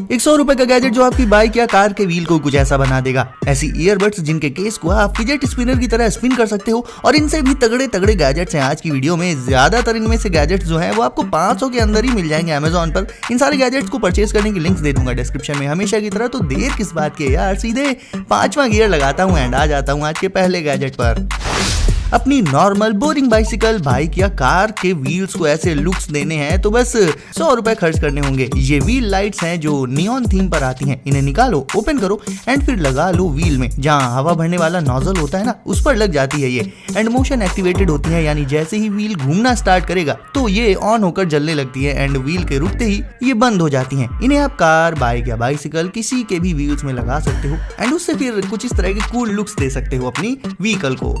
एक 100 रुपए का गैजेट जो आपकी बाइक या कार के व्हील को कुछ ऐसा बना देगा। ऐसी ईयरबड्स जिनके केस को आप फिजेट स्पिनर की तरह स्पिन कर सकते हो और इनसे भी तगड़े तगड़े गैजेट्स हैं आज की वीडियो में। ज्यादातर इनमें से गैजेट्स जो है वो आपको 500 के अंदर ही मिल जाएंगे अमेजोन पर। इन सारे गैजेट्स को परचेज करने की लिंक्स दे दूंगा डिस्क्रिप्शन में हमेशा की तरह। तो देर किस बात की यार, सीधे 5वां गियर लगाता हूँ एंड आ जाता हूँ आज के पहले गैजेट पर। अपनी नॉर्मल बोरिंग बाइसिकल, बाइक या कार के व्हील्स को ऐसे लुक्स देने हैं तो बस 100 रुपए खर्च करने होंगे। ये व्हील लाइट्स हैं जो नियॉन थीम पर आती हैं। इन्हें निकालो, ओपन करो एंड फिर लगा लो व्हील में। जहाँ हवा भरने वाला नोजल होता है ना, उस पर लग जाती है ये एंड मोशन एक्टिवेटेड होती है, यानी जैसे ही व्हील घूमना स्टार्ट करेगा तो ये ऑन होकर जलने लगती है एंड व्हील के रुकते ही ये बंद हो जाती हैं। इन्हें आप कार, बाइक या बाइसिकल किसी के भी व्हील्स में लगा सकते हो एंड उससे फिर कुछ इस तरह के कूल लुक्स दे सकते हो अपनी व्हीकल को।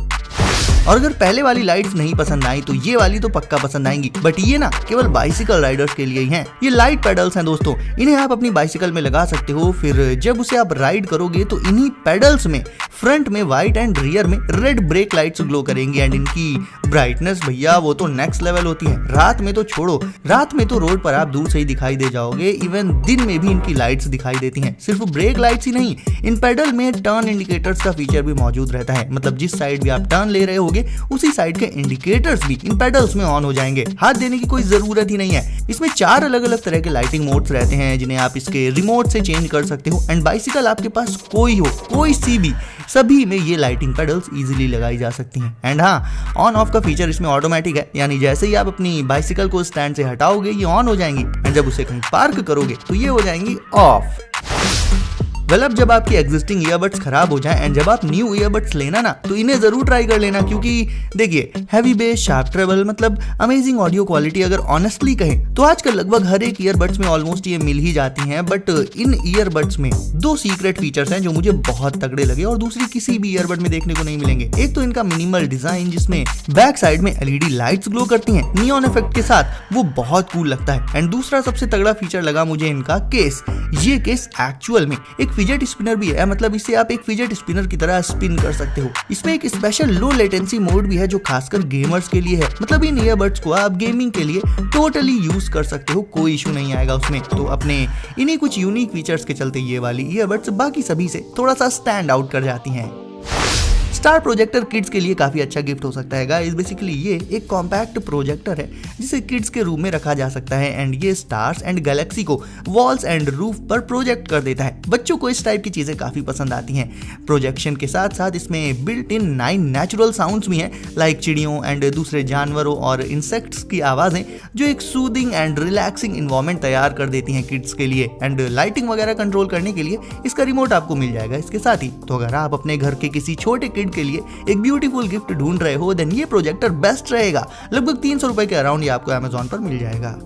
और अगर पहले वाली लाइट्स नहीं पसंद आई तो ये वाली तो पक्का पसंद आएंगी, बट ये ना केवल बाइसिकल राइडर्स के लिए ही हैं। ये लाइट पेडल्स हैं दोस्तों, इन्हें आप अपनी बाइसिकल में लगा सकते हो। फिर जब उसे आप राइड करोगे तो इन्हीं पेडल्स में फ्रंट में व्हाइट एंड रियर में रेड ब्रेक लाइट्स ग्लो करेंगी एंड इनकी ब्राइटनेस भैया वो तो नेक्स्ट लेवल होती है। रात में तो छोड़ो, रात में तो रोड पर आप दूर से ही दिखाई दे जाओगे। इवन दिन में भी इनकी लाइट्स दिखाई देती हैं। सिर्फ ब्रेक लाइट्स ही नहीं, इन पेडल में टर्न इंडिकेटर्स का फीचर भी मौजूद रहता है। मतलब जिस साइड भी आप टर्न ले रहे होगे उसी साइड के इंडिकेटर्स भी इन पेडल्स में ऑन हो जाएंगे। हाथ देने की कोई जरूरत ही नहीं है। इसमें 4 अलग अलग तरह के लाइटिंग मोड्स रहते हैं जिन्हें आप इसके रिमोट से चेंज कर सकते हो एंड बाइसिकल आपके पास कोई हो, कोई सी भी, सभी में ये लाइटिंग पेडल्स इजीली लगाई जा सकती हैं। एंड हाँ, ऑन ऑफ का फीचर इसमें ऑटोमेटिक है, यानी जैसे ही आप अपनी बाइसिकल को स्टैंड से हटाओगे ये ऑन हो जाएंगी एंड जब उसे कहीं पार्क करोगे तो ये हो जाएंगी ऑफ। अब जब आपकी एग्जिस्टिंग ईयरबड्स खराब हो जाए एंड जब आप न्यू ईयरबड्स लेना ना तो इन्हें जरूर ट्राई कर लेना, क्योंकि देखिए हैवी बेस, शार्प ट्रेबल, मतलब अमेजिंग ऑडियो क्वालिटी अगर ऑनेस्टली कहें तो आजकल लगभग हर एक ईयरबड्स में ऑलमोस्ट ये मिल ही जाती हैं। बट इन ईयरबड्स में 2 सीक्रेट फीचर्स हैं जो मुझे बहुत तगड़े लगे और दूसरी किसी भी ईयरबड में देखने को नहीं मिलेंगे। एक तो इनका मिनिमल डिजाइन जिसमें बैक साइड में LED लाइट्स ग्लो करती हैं नियॉन इफेक्ट के साथ, वो बहुत कूल लगता है। एंड दूसरा सबसे तगड़ा फीचर लगा मुझे इनका केस। ये केस एक्चुअल में एक फिजेट स्पिनर भी है, मतलब इसे आप एक फिजेट स्पिनर की तरह स्पिन कर सकते हो। इसमें एक स्पेशल लो लेटेंसी मोड भी है जो खासकर गेमर्स के लिए है। मतलब इन ईयरबड्स को आप गेमिंग के लिए टोटली यूज कर सकते हो, कोई इशू नहीं आएगा उसमें। तो अपने इन्हीं कुछ यूनिक फीचर्स के चलते ये वाली ईयरबड्स बाकी सभी से थोड़ा सा स्टैंड आउट कर जाती हैं। स्टार प्रोजेक्टर किड्स के लिए काफी अच्छा गिफ्ट हो सकता है गाइस। बेसिकली ये एक कॉम्पैक्ट प्रोजेक्टर है जिसे किड्स के रूम में रखा जा सकता है एंड ये स्टार्स एंड गैलेक्सी को वॉल्स एंड रूफ पर प्रोजेक्ट कर देता है। बच्चों को इस टाइप की चीजें काफी पसंद आती हैं। प्रोजेक्शन के साथ साथ इसमें बिल्ट इन 9 नेचुरल साउंड्स भी हैं, लाइक चिड़ियों एंड दूसरे जानवरों और इंसेक्ट्स की आवाजें जो एक सूदिंग एंड रिलैक्सिंग इन्वायरमेंट तैयार कर देती हैं किड्स के लिए। एंड लाइटिंग वगैरह कंट्रोल करने के लिए इसका रिमोट आपको मिल जाएगा इसके साथ ही। तो अगर आप अपने घर के किसी छोटे किड के लिए एक ब्यूटीफुल गिफ्ट ढूंढ रहे हो देन ये प्रोजेक्टर बेस्ट रहेगा। लगभग 300 रुपए के अराउंड ये आपको अमेजोन पर मिल जाएगा।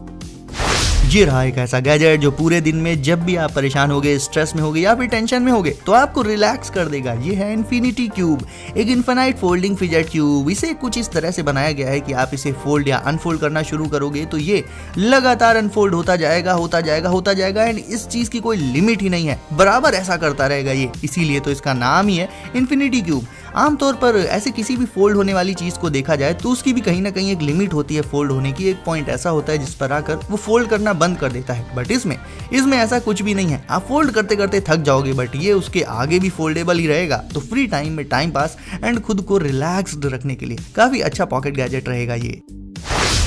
ये रहा एक ऐसा गैजेट जो पूरे दिन में जब भी आप परेशान होगे, स्ट्रेस में होगे या फिर टेंशन में होगे तो आपको रिलैक्स कर देगा। ये है इन्फिनिटी क्यूब, एक इनफिनाइट फोल्डिंग फिजेट क्यूब। इसे कुछ इस तरह से बनाया गया है कि आप इसे फोल्ड या अनफोल्ड करना शुरू करोगे तो ये लगातार अनफोल्ड होता जाएगा, होता जाएगा, होता जाएगा एंड इस चीज की कोई लिमिट ही नहीं है, बराबर ऐसा करता रहेगा ये। इसीलिए तो इसका नाम ही है इन्फिनिटी क्यूब। आमतौर पर ऐसे किसी भी फोल्ड होने वाली चीज को देखा जाए तो उसकी भी कहीं ना कहीं एक लिमिट होती है फोल्ड होने की। एक पॉइंट ऐसा होता है जिस पर आकर वो फोल्ड करना बंद कर देता है, बट इसमें ऐसा कुछ भी नहीं है। आप फोल्ड करते करते थक जाओगे बट ये उसके आगे भी फोल्डेबल ही रहेगा। तो फ्री टाइम में टाइम पास एंड खुद को रिलैक्स्ड रखने के लिए काफी अच्छा पॉकेट गैजेट रहेगा ये।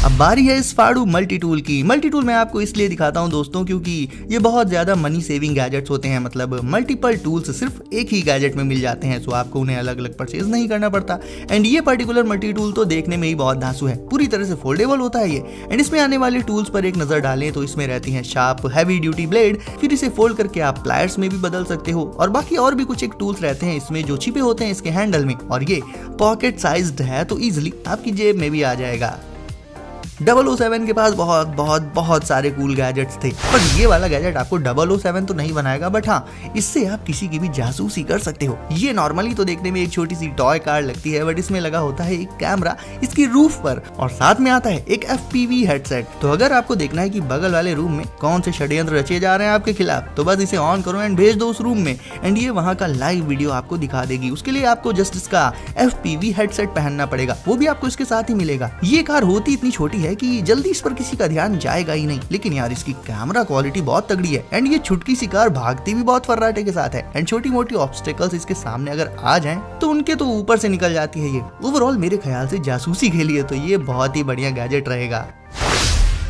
अब बारी है इस फाड़ू मल्टी टूल की। मल्टी टूल मैं आपको इसलिए दिखाता हूं दोस्तों क्योंकि ये बहुत ज्यादा मनी सेविंग गैजेट्स होते हैं। मतलब मल्टीपल टूल्स सिर्फ एक ही गैजेट में मिल जाते हैं, सो आपको उन्हें अलग अलग परचेज नहीं करना पड़ता। एंड ये पर्टिकुलर मल्टी टूल तो देखने में ही बहुत धांसू है, पूरी तरह से फोल्डेबल होता है ये। एंड इसमें आने वाले टूल्स पर एक नजर डालें तो इसमें रहती हैं शार्प हैवी ड्यूटी ब्लेड, फिर इसे फोल्ड करके आप प्लायर्स में भी बदल सकते हो और बाकी और भी कुछ एक टूल्स रहते हैं इसमें जो छिपे होते हैं इसके हैंडल में। और ये पॉकेट साइज्ड है तो इजिली आपकी जेब में भी आ जाएगा। 007 के पास बहुत बहुत बहुत सारे कूल गैजेट्स थे, पर ये वाला गैजेट आपको 007 तो नहीं बनाएगा, बट हाँ इससे आप किसी की भी जासूसी कर सकते हो। ये नॉर्मली तो देखने में एक छोटी सी टॉय कार लगती है, बट इसमें लगा होता है एक कैमरा इसकी रूफ पर और साथ में आता है एक FPV हेडसेट। तो अगर आपको देखना है कि बगल वाले रूम में कौन से षड्यंत्र रचे जा रहे हैं आपके खिलाफ, तो बस इसे ऑन करो एंड भेज दो उस रूम में एंड ये वहाँ का लाइव वीडियो आपको दिखा देगी। उसके लिए आपको जस्ट इसका FPV हेडसेट पहनना पड़ेगा, वो भी आपको इसके साथ ही मिलेगा। ये कार होती इतनी छोटी है कि जल्दी इस पर किसी का ध्यान जाएगा ही नहीं, लेकिन यार इसकी कैमरा क्वालिटी बहुत तगड़ी है एंड ये छुटकी सी कार भागती भी बहुत फर्राटे के साथ है एंड छोटी मोटी ऑब्स्टेकल्स इसके सामने अगर आ जाएं तो उनके तो ऊपर से निकल जाती है ये। ओवरऑल मेरे ख्याल से जासूसी के लिए तो ये बहुत ही बढ़िया गैजेट रहेगा।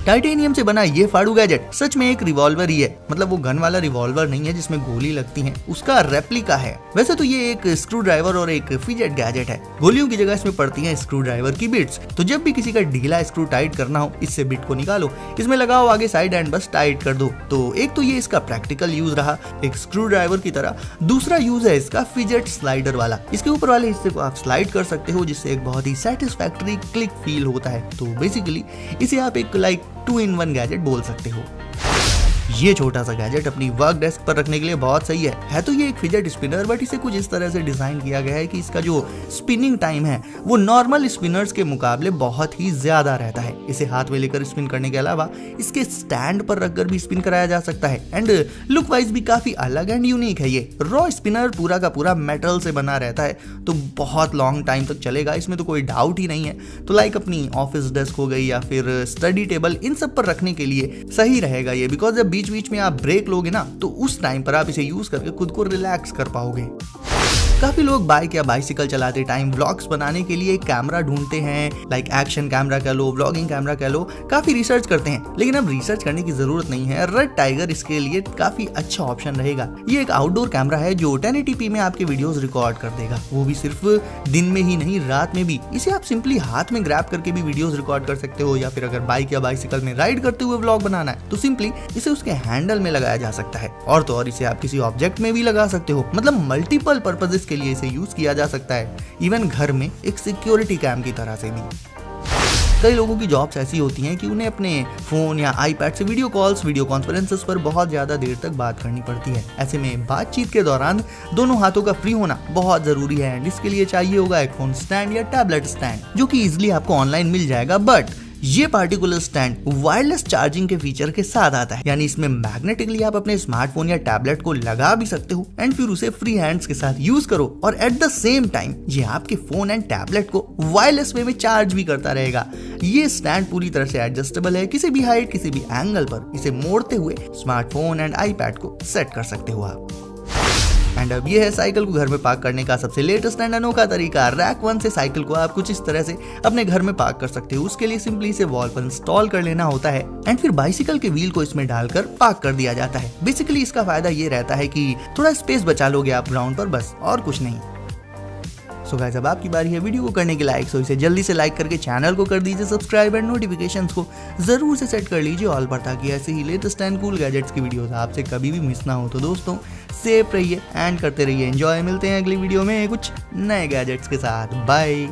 टाइटेनियम से बना ये फाड़ू गैजेट सच में एक रिवॉल्वर ही है, मतलब वो गन वाला रिवॉल्वर नहीं है जिसमें गोली लगती है, उसका रेप्लिका है। वैसे तो ये एक स्क्रू ड्राइवर और एक फिजेट गैजेट है। गोलियों की जगह इसमें पड़ती हैं स्क्रू ड्राइवर की बिट्स, तो जब भी किसी का ढीला स्क्रू टाइट करना हो इससे बिट को निकालो, इसमें लगाओ आगे साइड एंड बस टाइट कर दो। तो एक तो ये इसका प्रैक्टिकल यूज रहा एक स्क्रू ड्राइवर की तरह। दूसरा यूज है इसका फिजेट स्लाइडर वाला, इसके ऊपर वाले हिस्से को आप स्लाइड कर सकते हो जिससे एक बहुत ही सेटिस्फैक्टरी क्लिक फील होता है। तो बेसिकली इसे आप एक 2-in-1 गैजेट बोल सकते हो। ये छोटा सा गैजेट अपनी वर्क डेस्क पर रखने के लिए बहुत सही है तो ये एक फिजेट स्पिनर, बट इसे कुछ इस तरह से डिजाइन किया गया है कि इसका जो स्पिनिंग टाइम है वो नॉर्मल स्पिनर्स के मुकाबले बहुत ही ज्यादा रहता है। इसे हाथ में लेकर स्पिन करने के अलावा इसके स्टैंड पर रखकर भी स्पिन कराया जा सकता है एंड लुक वाइज भी काफी अलग एंड यूनिक है। ये रॉ स्पिनर पूरा का पूरा मेटल से बना रहता है तो बहुत लॉन्ग टाइम तक चलेगा, इसमें तो कोई डाउट ही नहीं है। तो अपनी ऑफिस डेस्क हो गई या फिर स्टडी टेबल, इन सब पर रखने के लिए सही रहेगा ये, बिकॉज जब बीच बीच में आप ब्रेक लोगे ना तो उस टाइम पर आप इसे यूज करके खुद को रिलैक्स कर पाओगे। काफी लोग बाइक या बाइसिकल चलाते टाइम व्लॉग्स बनाने के लिए एक कैमरा ढूंढते हैं, एक्शन कैमरा कह लो, व्लॉगिंग कैमरा कह लो, काफी रिसर्च करते हैं, लेकिन अब रिसर्च करने की जरूरत नहीं है। रेड टाइगर इसके लिए काफी अच्छा ऑप्शन रहेगा। ये एक आउटडोर कैमरा है जो 1080p में आपके वीडियोस रिकॉर्ड कर देगा, वो भी सिर्फ दिन में ही नहीं रात में भी। इसे आप सिंपली हाथ में ग्रैब करके भी वीडियोस रिकॉर्ड कर सकते हो, या फिर अगर बाइक या बाइसिकल में राइड करते हुए व्लॉग बनाना है तो सिंपली इसे उसके हैंडल में लगाया जा सकता है। और तो और इसे आप किसी ऑब्जेक्ट में भी लगा सकते हो, मतलब मल्टीपल पर्पजेस के लिए इसे यूज किया जा सकता है, इवन घर में एक सिक्योरिटी कैम की तरह से भी। कई लोगों की जॉब्स ऐसी होती हैं कि उन्हें अपने फोन या आईपैड से वीडियो कॉल्स, वीडियो कॉन्फ्रेंसेस पर बहुत ज्यादा देर तक बात करनी पड़ती है। ऐसे में बातचीत के दौरान दोनों हाथों का फ्री होना बहुत जरूरी है एंड इसके लिए चाहिए होगा एक फोन स्टैंड या टैबलेट स्टैंड, जो कि इजिली आपको ऑनलाइन मिल जाएगा। बट ये पार्टिकुलर स्टैंड वायरलेस चार्जिंग के फीचर के साथ आता है, यानी इसमें मैग्नेटिकली आप अपने स्मार्टफोन या टैबलेट को लगा भी सकते हो एंड फिर उसे फ्री हैंड्स के साथ यूज करो, और एट द सेम टाइम ये आपके फोन एंड टैबलेट को वायरलेस वे में चार्ज भी करता रहेगा। ये स्टैंड पूरी तरह से एडजस्टेबल है, किसी भी हाइट किसी भी एंगल पर इसे मोड़ते हुए स्मार्टफोन एंड आईपैड को सेट कर सकते हो आप। एंड अब ये है साइकिल को घर में पार्क करने का सबसे लेटेस्ट एंड अनोखा तरीका। रैक 1 से साइकिल को आप कुछ इस तरह से अपने घर में पार्क कर सकते हो। उसके लिए सिंपली इसे वॉल पर इंस्टॉल कर लेना होता है एंड फिर बाइसिकल के व्हील को इसमें डालकर पार्क कर दिया जाता है। बेसिकली इसका फायदा ये रहता है कि थोड़ा स्पेस बचा लोगे आप ग्राउंड पर, बस और कुछ नहीं। सो गाइस, अब आपकी बारी है वीडियो को करने की लाइक। सो इसे जल्दी से लाइक करके चैनल को कर दीजिए सब्सक्राइब एंड नोटिफिकेशंस को जरूर से सेट कर लीजिए ऑल पर, ताकि ऐसे ही लेटेस्ट एंड कूल गैजेट्स की वीडियोस आपसे कभी भी मिस ना हो। तो दोस्तों सेफ रहिए एंड करते रहिए एंजॉय। मिलते हैं अगली वीडियो में कुछ नए गैजेट्स के साथ। बाय।